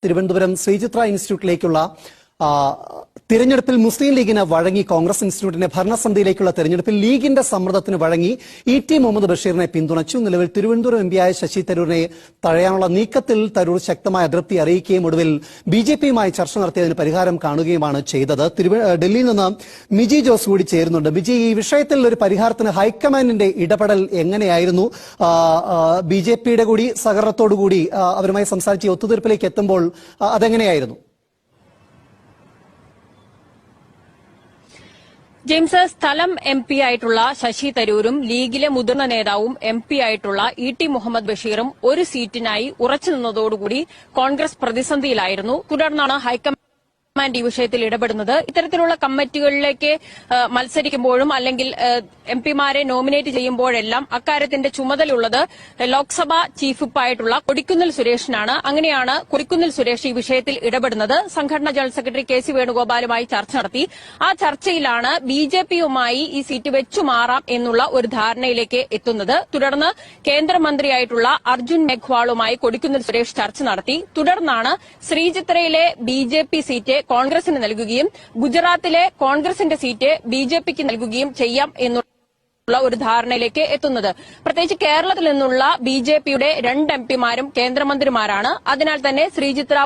തിരുവനന്തപുരം ശ്രീചിത്ര ഇൻസ്റ്റിറ്റ്യൂട്ടിലേക്കുള്ള തിരഞ്ഞെടുപ്പിൽ മുസ്ലിം ലീഗിന് വഴങ്ങി കോൺഗ്രസ് ഇൻസ്റ്റിറ്റ്യൂട്ടിന്റെ ഭരണസമിതിയിലേക്കുള്ള തെരഞ്ഞെടുപ്പിൽ ലീഗിന്റെ സമ്മർദ്ദത്തിന് വഴങ്ങി ഇ.ടി. മുഹമ്മദ് ബഷീറിനെ പിന്തുണച്ചു. നിലവിൽ തിരുവനന്തപുരം എംപിയായ ശശി തരൂരിനെ തഴയാനുള്ള നീക്കത്തിൽ തരൂർ ശക്തമായ അതൃപ്തി അറിയിക്കുകയും ഒടുവിൽ ബിജെപിയുമായി ചർച്ച നടത്തിയതിന് പരിഹാരം കാണുകയുമാണ് ചെയ്തത്. ഡൽഹിയിൽ നിന്ന് മിജി ജോസ് കൂടി ചേരുന്നുണ്ട്. മിജി, ഈ വിഷയത്തിൽ ഒരു പരിഹാരത്തിന് ഹൈക്കമാൻഡിന്റെ ഇടപെടൽ എങ്ങനെയായിരുന്നു? ബിജെപിയുടെ കൂടി സഹകരണത്തോടുകൂടി അവരുമായി സംസാരിച്ച് ഒത്തുതീർപ്പിലേക്ക് എത്തുമ്പോൾ അതെങ്ങനെയായിരുന്നു? ജെയിംസ്, സ്ഥലം എംപി ആയിട്ടുള്ള ശശി തരൂരും ലീഗിലെ മുതിർന്ന നേതാവും എംപി ആയിട്ടുള്ള ഇ.ടി. മുഹമ്മദ് ബഷീറും ഒരു സീറ്റിനായി ഉറച്ചുനിന്നതോടുകൂടി കോൺഗ്രസ് പ്രതിസന്ധിയിലായിരുന്നു. തുടർന്നാണ് ഹൈക്കമാൻഡ് ഈ വിഷയത്തിൽ ഇടപെടുന്നത്. ഇത്തരത്തിലുള്ള കമ്മിറ്റികളിലേക്ക് മത്സരിക്കുമ്പോഴും അല്ലെങ്കിൽ എംപിമാരെ നോമിനേറ്റ് ചെയ്യുമ്പോഴെല്ലാം അക്കാര്യത്തിന്റെ ചുമതലയുള്ളത് ലോക്സഭാ ചീഫ് വിപ്പായിട്ടുള്ള കൊടിക്കുന്നിൽ സുരേഷിനാണ്. അങ്ങനെയാണ് കൊടിക്കുന്നിൽ സുരേഷ് ഈ വിഷയത്തിൽ ഇടപെടുന്നത്. സംഘടനാ ജനറൽ സെക്രട്ടറി കെ.സി. വേണുഗോപാലുമായി ചർച്ച നടത്തി. ആ ചർച്ചയിലാണ് ബിജെപിയുമായി ഈ സീറ്റ് വെച്ചുമാറാം എന്നുള്ള ഒരു ധാരണയിലേക്ക് എത്തുന്നത്. തുടർന്ന് കേന്ദ്രമന്ത്രിയായിട്ടുള്ള അർജുൻ മേഘ്വാളുമായി കൊടിക്കുന്നിൽ സുരേഷ് ചർച്ച നടത്തി. തുടർന്നാണ് ശ്രീചിത്രയിലെ ബിജെപി സീറ്റ് കോൺഗ്രസിന് നൽകുകയും ഗുജറാത്തിലെ കോൺഗ്രസിന്റെ സീറ്റ് ബിജെപിക്ക് നൽകുകയും ചെയ്യാം എന്നുള്ള ഒരു ധാരണയിലേക്ക് എത്തുന്നത്. പ്രത്യേകിച്ച് കേരളത്തിൽ നിന്നുള്ള ബിജെപിയുടെ 2 എംപിമാരും കേന്ദ്രമന്ത്രിമാരാണ്. അതിനാൽ തന്നെ ശ്രീചിത്ര